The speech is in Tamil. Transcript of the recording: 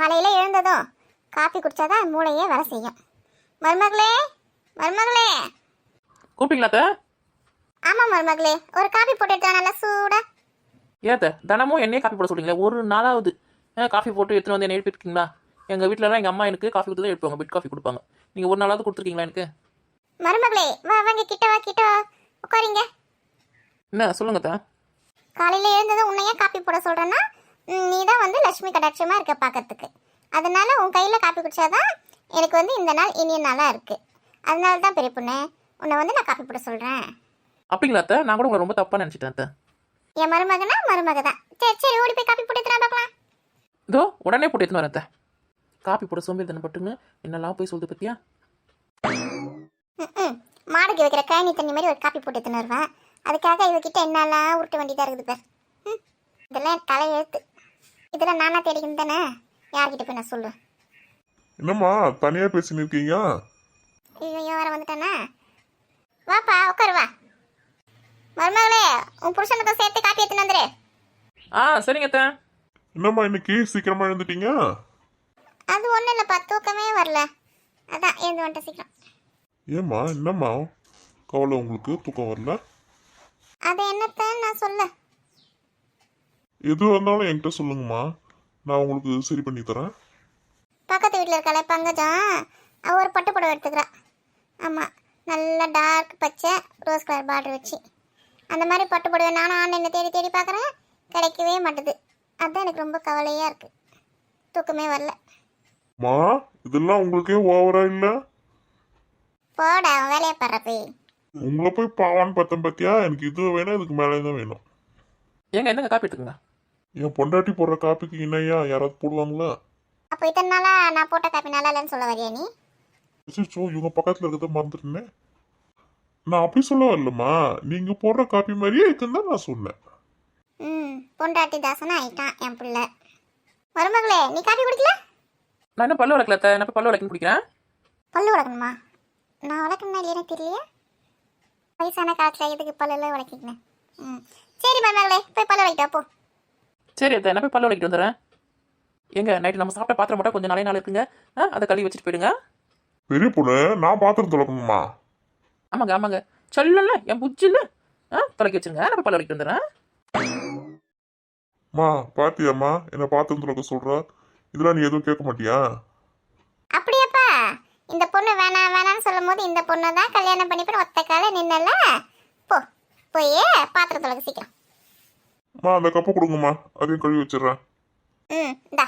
காலையில் எழுந்ததும் காப்பி குடித்தாதான் மூளையே வேலை செய்யும். மருமகளே மருமகளே. கூப்பிட்டீங்களா அத்தை? ஆமாம் மருமகளே, ஒரு காப்பி போட்டு எடுத்தா நல்லா சூடா. ஏத்த தினமும் என்னையே காஃபி போட சொல்றீங்களே, ஒரு நாளாவது காஃபி போட்டு எடுத்துகிட்டு வந்து என்ன எழுப்பிருக்கீங்களா? எங்கள் வீட்டிலலாம் எங்கள் அம்மா எனக்கு காஃபி கொடுத்து தான் எழுப்புவாங்க, பெட் காஃபி கொடுப்பாங்க. நீங்கள் ஒரு நாளாவது கொடுத்துருக்கீங்களா எனக்கு? மருமகளே வா வாங்க, கிட்ட வா கிட்ட வா, உட்காரிங்க. என்ன சொல்லுங்க அத்தை? காலையில் எழுந்ததும் உன்னையே காப்பி போட சொல்கிறேன்னா நீ தான் வந்து லட்சுமி கடாட்சமாக இருக்க பார்க்கறதுக்கு. அதனால உன் கையில் காப்பி குடிச்சாதான் எனக்கு வந்து இந்த நாள் இனிய நாளாக இருக்குது. அதனால தான் பெரிய பொண்ணு உன்னை வந்து நான் காப்பி போட சொல்கிறேன். அப்படிங்களா அத்தை? நான் கூட உங்களை ரொம்ப தப்பாக நினச்சிட்டேன் அத்தை. என் மருமகனா மருமக தான். சரி சரி, ஓடி போய் காப்பி போட்டு எடுத்துனா பார்க்கலாம். இதோ உடனே போட்டு எடுத்துன்னு வரேன் அத்தை. காப்பி போட சோம்பேறி தானே பட்டுன்னு என்னெல்லாம் போய் சொல்லுது பத்தியா? ம் மாடுக்கு வைக்கிற கழனி தண்ணி மாதிரி ஒரு காப்பி போட்டு எடுத்துன்னு வருவேன். அதுக்காக இவகிட்ட என்னெல்லாம் உருட்ட வேண்டியதாக இருக்குது பேர். இதெல்லாம் என் தலையெழுத்து. இதெல்லாம் நானா தேடிக்கணும் தானே, யார்கிட்ட போய் நான் சொல்லுவேன். என்னம்மா தனியா பேசின்னு இருக்கீங்க? ஐயோ வர வந்துட்டானே. வாப்பா உட்காரு வா. மருமகளே உன் புருஷனுக்கும் சேர்த்து காப்பி எடுத்துன்னு வந்துரு. சரிங்க அத்தை. என்னம்மா இன்னைக்கு சீக்கிரமா எழுந்துட்டீங்க? அது ஒன்றும் இல்லைப்பா, தூக்கமே வரல, அதான் எழுந்து வந்துட்டேன் சீக்கிரம். ஏம்மா என்னம்மா கவலை, உங்களுக்கு தூக்கம் வரல? அது என்னத்தான் நான் சொல்ல. எது வந்தாலும் என்கிட்ட சொல்லுங்கம்மா, நான் உங்களுக்கு சரி பண்ணி தரேன். பக்கத்து வீட்டில் இருக்காளே பங்கஜம், அவள் ஒரு பட்டு புடவை எடுத்துக்கிறா. ஆமாம், நல்ல டார்க் பச்சை ரோஸ் கலர் பார்டர் வச்சு அந்த மாதிரி பட்டு புடவை நானும் ஆன்லைனில் தேடி தேடி பார்க்குறேன், கிடைக்கவே மாட்டுது. அதுதான் எனக்கு ரொம்ப கவலையாக இருக்குது, தூக்கமே வரல. மா இதெல்லாம் உங்களுக்கே ஓவரா இல்ல? போட அவன் வேலையை பாடுற போய். உங்களை போய் பாவான்னு பார்த்தேன் பார்த்தியா? எனக்கு இது வேணும், இதுக்கு மேலே தான் வேணும். ஏங்க என்னங்க காப்பி எடுத்துக்கங்க. என் பொண்டாட்டி போடுற காப்பிக்கு இணையா யாராவது போடுவாங்களா? அப்போ இத்தனை நாளாக நான் போட்ட காப்பி நல்லா இல்லைன்னு சொல்ல வரியா நீ? அச்சோ, இவங்க பக்கத்துல இருக்கிறத மறந்துட்டேனே. நான் அப்படி சொல்ல வரலம்மா, நீங்க போடுற காப்பி மாதிரியே இருக்குன்னு தான் நான் சொன்னேன். பொண்டாட்டி தாசனா ஆயிட்டான் என் பிள்ளை. மருமகளே நீ காப்பி குடிக்கல? நான் என்ன பல்லு வளர்க்கல அத்தை, நான் போய் பல்லு வளர்க்கன்னு குடிக்கிறேன். பல்லு வளர்க்கணுமா? நான் வளர்க்கணும்னா இல்லையே தெரியலையே. வயசான காலத்தில் எதுக்கு பல்லெல்லாம் வளர்க்கிக்கணும். சரி மருமகளே போய் பல்லு வளர்க்கிட்டா போ. சரி அத்தை, நான் போய் பல்லு வளர்க்கிட்டு வந்துடுறேன். எங்க நைட்டு நம்ம சாப்பிட்ட பாத்திரம் மட்டும் கொஞ்சம் நாளே நாள் இருக்குங்க, அதை கழுவி வச்சுட்டு போயிடுங்க. பெரிய பொண்ணு, நான் பாத்திரம் துளக்கணுமா? ஆமாங்க ஆமாங்க, சொல்லல என் புஜ்ஜி இல்லை, தொலைக்கி வச்சுருங்க, நான் போய் பல்லு வளர்க்கிட்டு வந்துடுறேன். மா பாத்தியாம்மா என்ன பாத்திரம் துளக்க சொல்ற? இதெல்லாம் நீ எதுவும் கேட்க மாட்டியா? அப்படியாப்பா, இந்த பொண்ணு வேணாம் வேணாம்னு சொல்லும் போது இந்த பொண்ணை தான் கல்யாணம் பண்ணிப்பேன் ஒத்த கால நின்னல. போ போய் பாத்திரத்துல சீக்கிரம். மா அந்த கப்பை கொடுங்கம்மா, அதையும் கழுவி வச்சிடுறேன். இந்தா